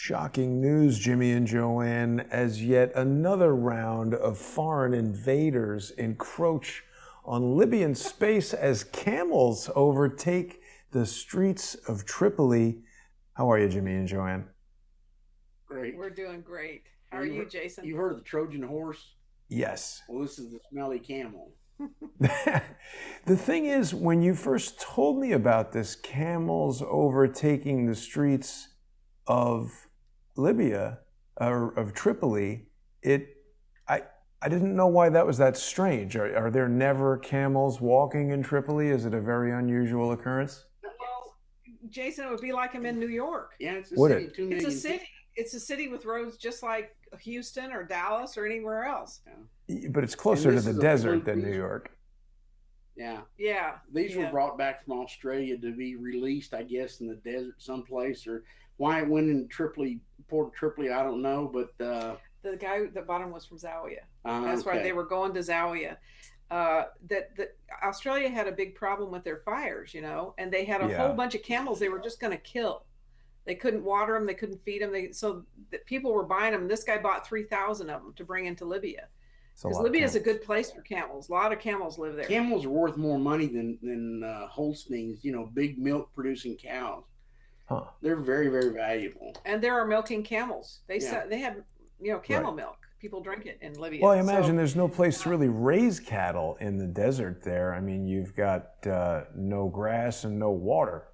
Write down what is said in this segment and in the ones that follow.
Shocking news, Jimmy and JoAnne, as yet another round of foreign invaders encroach on Libyan space as camels overtake the streets of Tripoli. How are you, Jimmy and JoAnne? Great. We're doing great. How are you, Jason? You heard of the Trojan horse? Yes. Well, this is the smelly camel. The thing is, when you first told me about this, camels overtaking the streets of Libya or of Tripoli, I didn't know why that was that strange. Are there never camels walking in Tripoli? Is it a very unusual occurrence? Well, Jason, it would be like I'm in New York. Yeah, it's a Would city. it? 2 million. It's a city. It's a city with roads just like Houston or Dallas or anywhere else. But it's closer to this the is a desert fluke. than New York. Yeah. Yeah. These were yeah. brought back from Australia to be released, I guess, in the desert someplace, or why it went in Tripoli, Port of Tripoli, I don't know, but The guy that bought him was from Zawiya. That's why okay. they were going to Zawiya. That Australia had a big problem with their fires, and they had a Yeah. whole bunch of camels they were just going to kill. They couldn't water them, they couldn't feed them. So the people were buying them. This guy bought 3,000 of them to bring into Libya. It's a Because lot of Libya is a camels. good place for camels. A lot of camels live there. Camels are worth more money than Holsteins, big milk producing cows. Huh. They're very, very valuable. And there are milking camels. They Yeah. they have camel Right. milk. People drink it in Libya. Well, I imagine So, there's no place to really raise cattle in the desert there. I mean, you've got no grass and no water.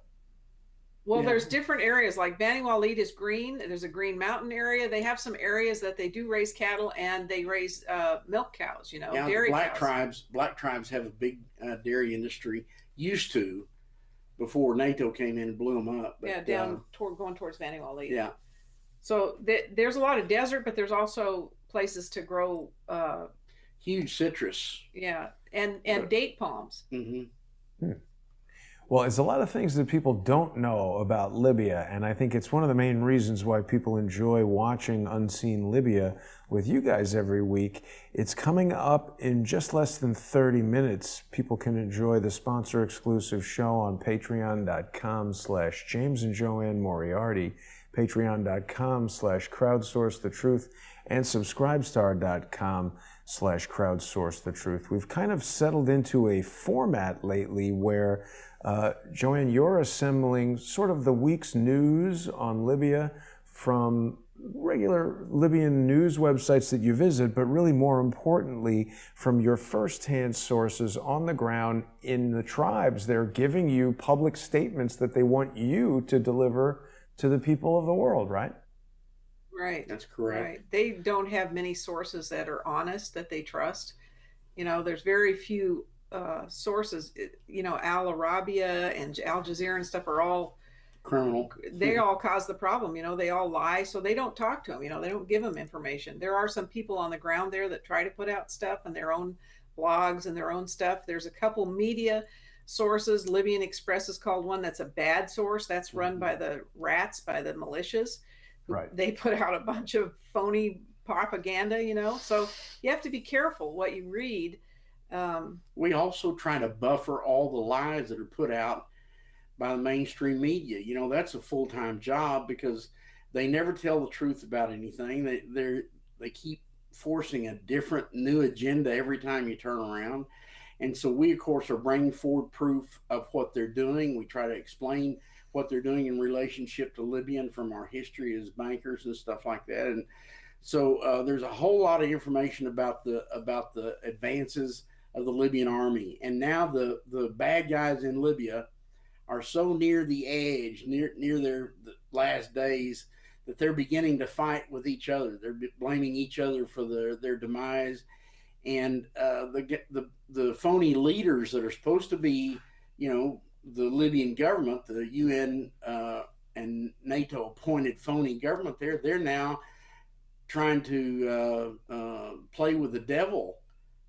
well, Yeah. there's different areas. Like Bani Walid is green. There's a green mountain area. They have some areas that they do raise cattle and they raise milk cows. Yeah, Dairy black cows. tribes have a big dairy industry. Used to, before NATO came in and blew them up. But, Yeah, going towards Bani Walid. yeah, So there's a lot of desert, but there's also places to grow. huge citrus. Yeah, and But- date palms. Hmm. Well, it's a lot of things that people don't know about Libya, and I think it's one of the main reasons why people enjoy watching Unseen Libya with you guys every week. It's coming up in just less than 30 minutes. People can enjoy the sponsor-exclusive show on patreon.com/James and JoAnne Moriarty, patreon.com/crowdsourcethetruth, and subscribestar.com/crowdsourcethetruth. We've kind of settled into a format lately where JoAnne, you're assembling sort of the week's news on Libya from regular Libyan news websites that you visit, but really more importantly, from your firsthand sources on the ground in the tribes. They're giving you public statements that they want you to deliver to the people of the world, right? Right. That's correct. Right. They don't have many sources that are honest that they trust. There's very few sources. Al Arabiya and Al Jazeera and stuff are all Criminal. they all cause the problem. They all lie, so they don't talk to them. They don't give them information. There are some people on the ground there that try to put out stuff and their own blogs and their own stuff. There's a couple media sources. Libyan Express is called one that's a bad source. That's run by the rats, by the militias. Right. They put out a bunch of phony propaganda. So you have to be careful what you read. We also try to buffer all the lies that are put out by the mainstream media. That's a full-time job because they never tell the truth about anything. They keep forcing a different new agenda every time you turn around. And so we, of course, are bringing forward proof of what they're doing. We try to explain what they're doing in relationship to Libya and from our history as bankers and stuff like that. And so there's a whole lot of information about the advances of the Libyan army. And now the bad guys in Libya are so near the edge, near their last days, that they're beginning to fight with each other. They're blaming each other for their demise, and the phony leaders that are supposed to be, the Libyan government, the UN and NATO appointed phony government. They're now trying to play with the devil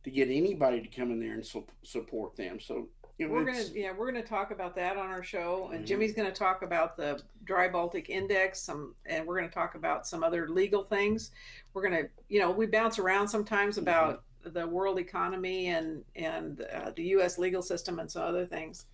to get anybody to come in there and support them. So we're gonna talk about that on our show, and Mhm. Jimmy's gonna talk about the Dry Baltic Index, and we're gonna talk about some other legal things. We're gonna, we bounce around sometimes about the world economy and the U.S. legal system and some other things.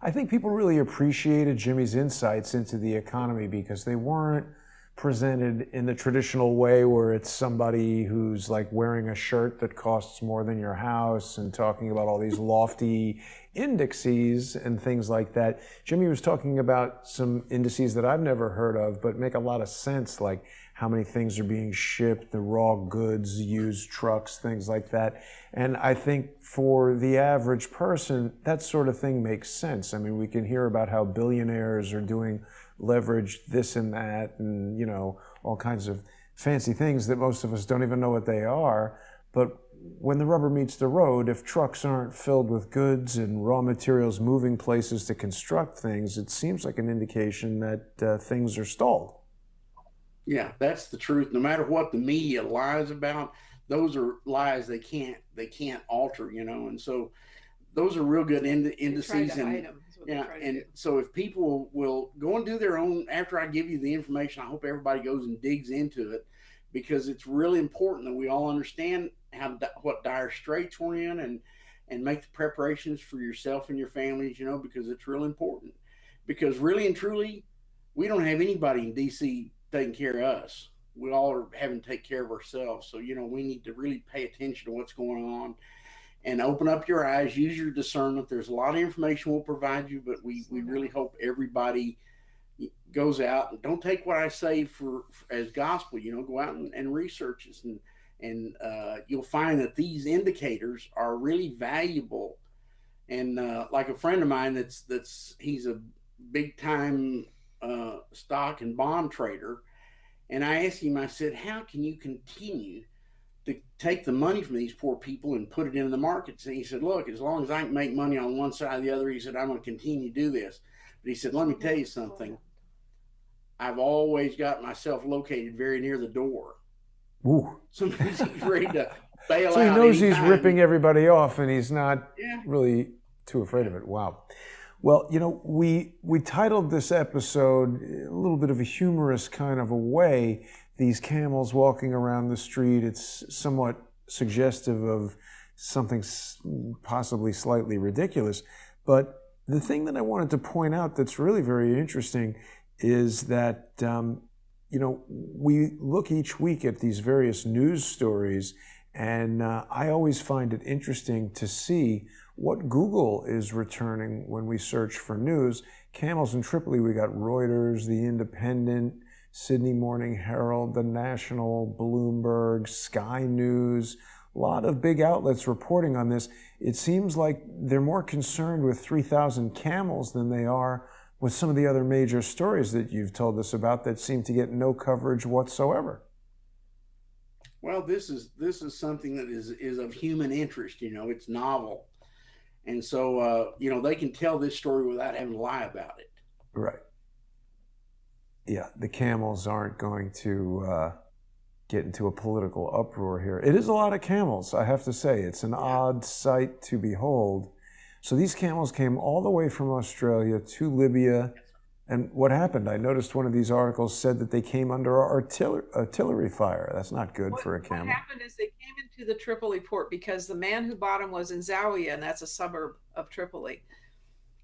I think people really appreciated Jimmy's insights into the economy because they weren't presented in the traditional way where it's somebody who's like wearing a shirt that costs more than your house and talking about all these lofty indices and things like that. Jimmy was talking about some indices that I've never heard of, but make a lot of sense, like how many things are being shipped, the raw goods, used trucks, things like that. And I think for the average person, that sort of thing makes sense. I mean, we can hear about how billionaires are doing leverage this and that and, you know, all kinds of fancy things that most of us don't even know what they are. But when the rubber meets the road, if trucks aren't filled with goods and raw materials moving places to construct things, it seems like an indication that things are stalled. Yeah, that's the truth. No matter what the media lies about, those are lies they can't alter, you know. And so those are real good indices. And yeah, and so if people will go and do their own, after I give you the information, I hope everybody goes and digs into it, because it's really important that we all understand what dire straits we're in, and make the preparations for yourself and your families, you know, because it's real important. Because really and truly, we don't have anybody in DC taking care of us. We all are having to take care of ourselves. So, you know, we need to really pay attention to what's going on and open up your eyes, use your discernment. There's a lot of information we'll provide you, but we really hope everybody goes out and don't take what I say for as gospel. You know, go out and research this, and you'll find that these indicators are really valuable. And like a friend of mine, he's a big time stock and bond trader, and I asked him, I said, how can you continue to take the money from these poor people and put it into the markets? And he said, look, as long as I can make money on one side or the other, he said, I'm going to continue to do this. But he said, let me tell you something. I've always got myself located very near the door. Ooh. So he's ready to bail out. So he knows he's anytime. ripping everybody off, and he's not really too afraid of it. Wow. Well, you know, we titled this episode a little bit of a humorous kind of a way, these camels walking around the street. It's somewhat suggestive of something possibly slightly ridiculous. But the thing that I wanted to point out that's really very interesting is that, you know, we look each week at these various news stories, and I always find it interesting to see what Google is returning when we search for news. Camels in Tripoli, we got Reuters, The Independent, Sydney Morning Herald, The National, Bloomberg, Sky News, a lot of big outlets reporting on this. It seems like they're more concerned with 3,000 camels than they are with some of the other major stories that you've told us about that seem to get no coverage whatsoever. Well, this is something that is of human interest. You know, it's novel. And so, you know, they can tell this story without having to lie about it. Right. Yeah, the camels aren't going to get into a political uproar here. It is a lot of camels, I have to say. It's an odd sight to behold. So these camels came all the way from Australia to Libya. And what happened? I noticed one of these articles said that they came under artillery fire. That's not good for a camel. What happened is they came into the Tripoli port because the man who bought them was in Zawiya, and that's a suburb of Tripoli.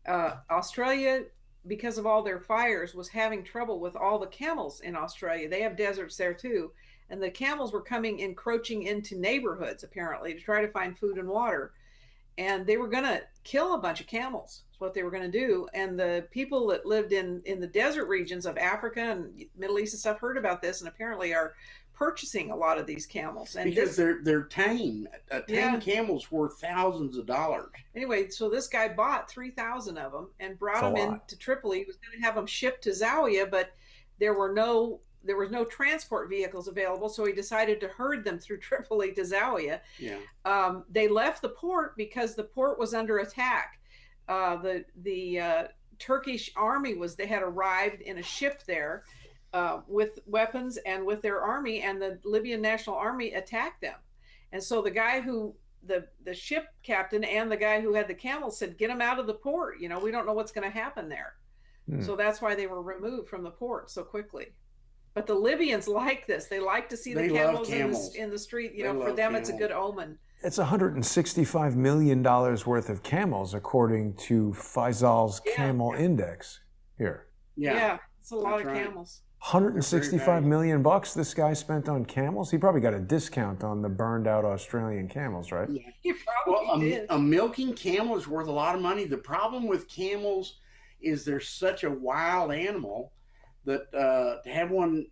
Australia, because of all their fires, was having trouble with all the camels in Australia. They have deserts there too. And the camels were encroaching into neighborhoods, apparently, to try to find food and water. And they were going to kill a bunch of camels. That's what they were going to do. And the people that lived in the desert regions of Africa and Middle East and stuff heard about this, and apparently are purchasing a lot of these camels. And because they're tame. A tame camel's worth thousands of dollars. Anyway, so this guy bought 3,000 of them and brought them into Tripoli. He was going to have them shipped to Zawiya, but there was no transport vehicles available, so he decided to herd them through Tripoli to Zawiya. Yeah. They left the port because the port was under attack. The Turkish army they had arrived in a ship there with weapons and with their army, and the Libyan National Army attacked them. And so the guy the ship captain and the guy who had the camels said, get them out of the port. You know, we don't know what's going to happen there. So that's why they were removed from the port so quickly. But the Libyans like this. They like to see the camels in the street. You know, for them, it's a good omen. It's $165 million worth of camels, according to Faisal's Camel Index here. Yeah, it's a lot of camels. 165 million bucks this guy spent on camels. He probably got a discount on the burned out Australian camels, right? Yeah. He probably did. A milking camel is worth a lot of money. The problem with camels is they're such a wild animal that to have one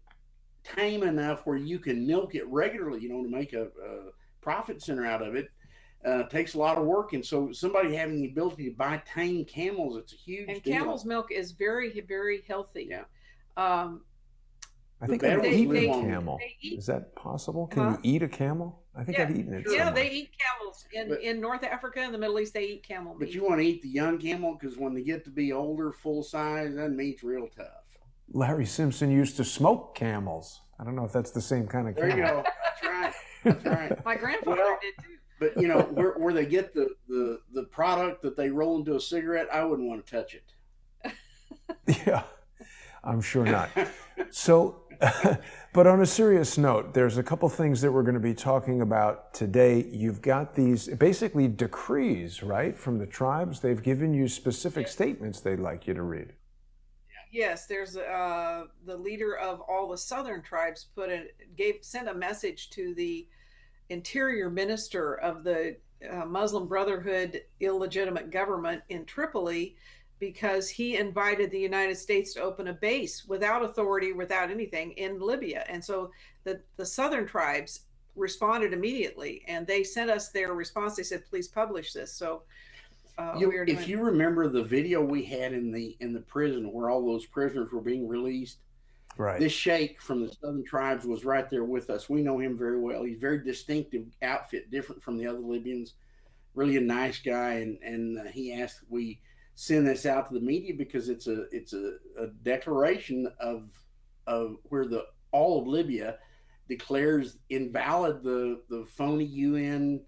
tame enough where you can milk it regularly, to make a profit center out of it, takes a lot of work. And so somebody having the ability to buy tame camels, it's a huge deal. And camel's milk is very, very healthy. Yeah. I think I've eaten a camel. Is that possible? Can you eat a camel? I think I've eaten it. Yeah, somewhere. They eat camels in North Africa and the Middle East. They eat camel meat. But you want to eat the young camel because when they get to be older, full size, that meat's real tough. Larry Simpson used to smoke camels. I don't know if that's the same kind of camel. There you go. That's right. That's right. My grandfather did too. But where they get the product that they roll into a cigarette, I wouldn't want to touch it. Yeah, I'm sure not. So, but on a serious note, there's a couple things that we're going to be talking about today. You've got these basically decrees, right, from the tribes. They've given you specific statements they'd like you to read. Yes, there's the leader of all the southern tribes sent a message to the interior minister of the Muslim Brotherhood illegitimate government in Tripoli, because he invited the United States to open a base without authority, without anything, in Libya. And so the southern tribes responded immediately, and they sent us their response. They said, please publish this. So if you remember the video we had in the prison where all those prisoners were being released, right? This sheikh from the southern tribes was right there with us. We know him very well. He's very distinctive outfit, different from the other Libyans. Really a nice guy, and he asked we send this out to the media because it's a declaration of where all of Libya declares invalid the phony UN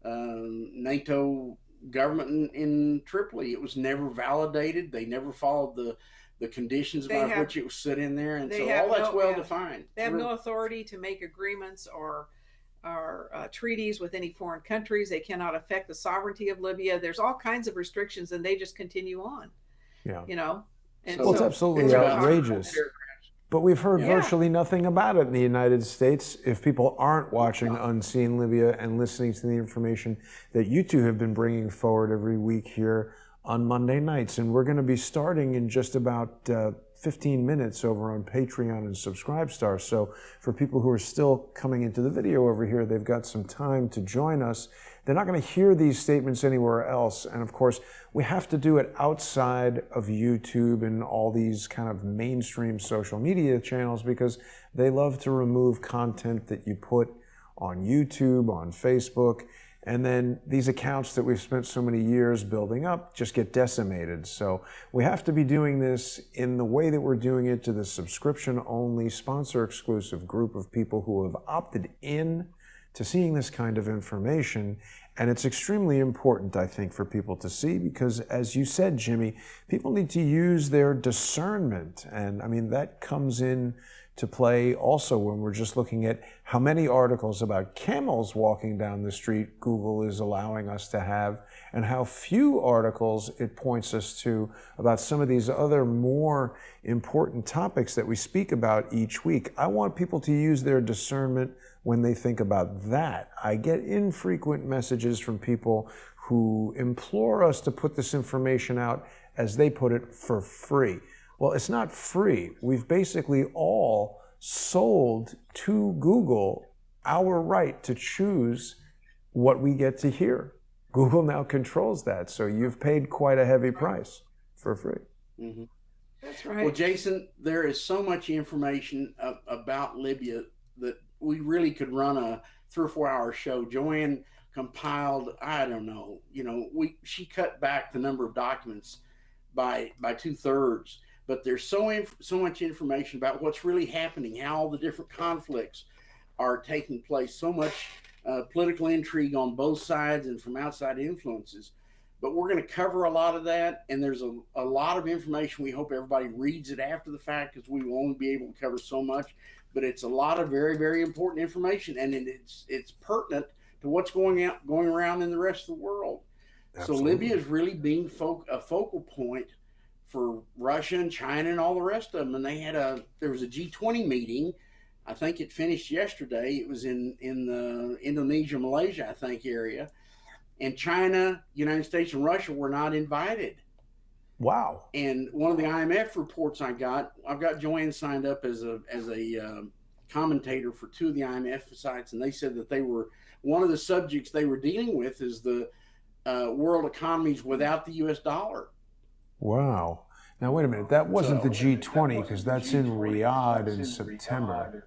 NATO government in Tripoli. It was never validated. They never followed the conditions by which it was set in there, and so all that's well defined. They have no authority to make agreements or treaties with any foreign countries. They cannot affect the sovereignty of Libya. There's all kinds of restrictions, and they just continue on. Yeah, And well, it's absolutely outrageous. But we've heard virtually nothing about it in the United States. If people aren't watching Unseen Libya and listening to the information that you two have been bringing forward every week here on Monday nights, and we're going to be starting in just about 15 minutes over on Patreon and Subscribestar. So for people who are still coming into the video over here, they've got some time to join us. They're not going to hear these statements anywhere else. And of course, we have to do it outside of YouTube and all these kind of mainstream social media channels because they love to remove content that you put on YouTube, on Facebook. And then these accounts that we've spent so many years building up just get decimated. So we have to be doing this in the way that we're doing it to the subscription-only, sponsor-exclusive group of people who have opted in to seeing this kind of information. And it's extremely important, I think, for people to see because, as you said, Jimmy, people need to use their discernment. And I mean, that comes in to play also when we're just looking at how many articles about camels walking down the street Google is allowing us to have, and how few articles it points us to about some of these other more important topics that we speak about each week. I want people to use their discernment when they think about that. I get infrequent messages from people who implore us to put this information out, as they put it, for free. Well, it's not free. We've basically all sold to Google our right to choose what we get to hear. Google now controls that, so you've paid quite a heavy price for free. Mm-hmm. That's right. Well, Jason, there is so much information about Libya that we really could run a 3 or 4 hour show. JoAnne compiled, I don't know, she cut back the number of documents by 2/3. But there's so much information about what's really happening, how all the different conflicts are taking place, so much political intrigue on both sides and from outside influences. But we're going to cover a lot of that, and there's a lot of information. We hope everybody reads it after the fact because we will only be able to cover so much. But it's a lot of very, very important information, and it's pertinent to what's going around in the rest of the world. Absolutely. So Libya is really being a focal point for Russia and China and all the rest of them. And there was a G20 meeting. I think it finished yesterday. It was in the Indonesia, Malaysia, I think, area. And China, United States, and Russia were not invited. Wow. And one of the IMF reports I've got JoAnne signed up as a commentator for 2 of the IMF sites, and they said that one of the subjects they were dealing with is the world economies without the U.S. dollar. Wow. Now, wait a minute. That wasn't the G20 because that's in Riyadh in September.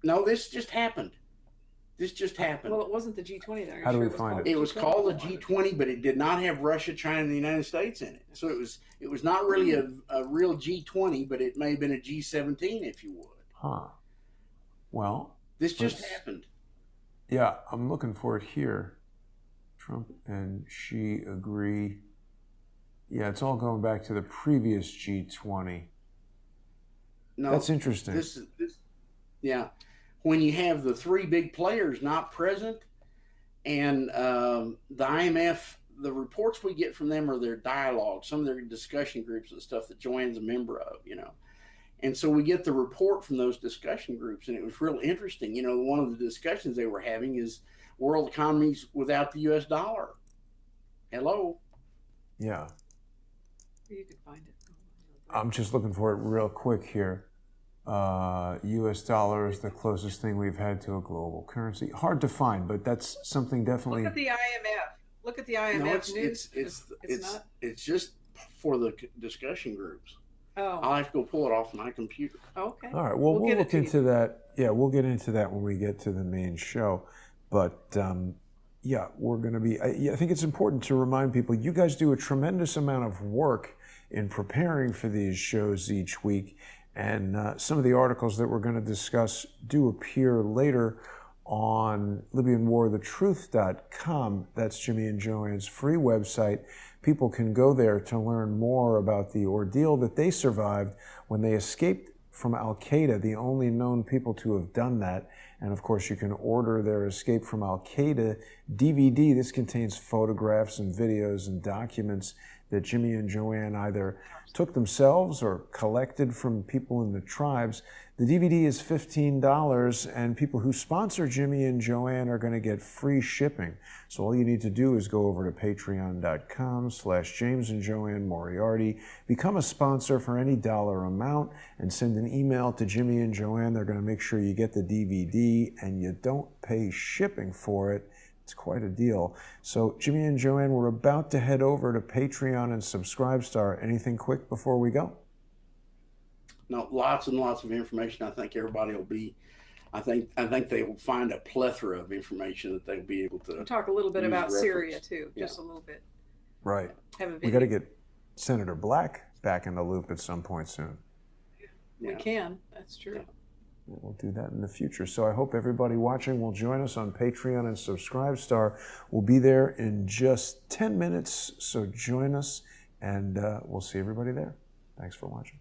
No, this just happened. Well, it wasn't the G20 then. How do we find it? It was called the G20, but it did not have Russia, China, and the United States in it. So it was not really a real G20, but it may have been a G17, if you would. Huh. Well, this just happened. Yeah, I'm looking for it here. Trump and Xi agree. Yeah, it's all going back to the previous G20. No, that's interesting. Yeah. When you have the 3 big players not present, and the IMF, the reports we get from them are their dialogue, some of their discussion groups and stuff that JoAnne's a member of, And so we get the report from those discussion groups, and it was real interesting. One of the discussions they were having is world economies without the U.S. dollar. Hello? Yeah. You can find it. I'm just looking for it real quick here. U.S. dollar is the closest thing we've had to a global currency. Hard to find, but that's something definitely. Look at the IMF. Look at the IMF news. It's just for the discussion groups. Oh. I'll have to go pull it off my computer. Okay. All right. Well, we'll look into that. Yeah, we'll get into that when we get to the main show. But yeah, we're going to be. I think it's important to remind people. You guys do a tremendous amount of work in preparing for these shows each week. And some of the articles that we're going to discuss do appear later on LibyanWarTheTruth.com. That's Jimmy and JoAnne's free website. People can go there to learn more about the ordeal that they survived when they escaped from Al-Qaeda, the only known people to have done that. And of course, you can order their Escape from Al-Qaeda DVD. This contains photographs and videos and documents that Jimmy and JoAnne either took themselves or collected from people in the tribes. The DVD is $15, and people who sponsor Jimmy and JoAnne are going to get free shipping. So all you need to do is go over to patreon.com/James and JoAnne Moriarty, become a sponsor for any dollar amount, and send an email to Jimmy and JoAnne. They're going to make sure you get the DVD, and you don't pay shipping for it. It's quite a deal. So Jimmy and JoAnne, we're about to head over to Patreon and Subscribestar. Anything quick before we go? No, lots and lots of information. I think everybody will be. I think they will find a plethora of information that they'll be able to. We'll talk a little bit about Syria too, just a little bit. Right. We got to get Senator Black back in the loop at some point soon. We can. That's true. Yeah. We'll do that in the future. So I hope everybody watching will join us on Patreon and Subscribestar. We'll be there in just 10 minutes, so join us, and we'll see everybody there. Thanks for watching.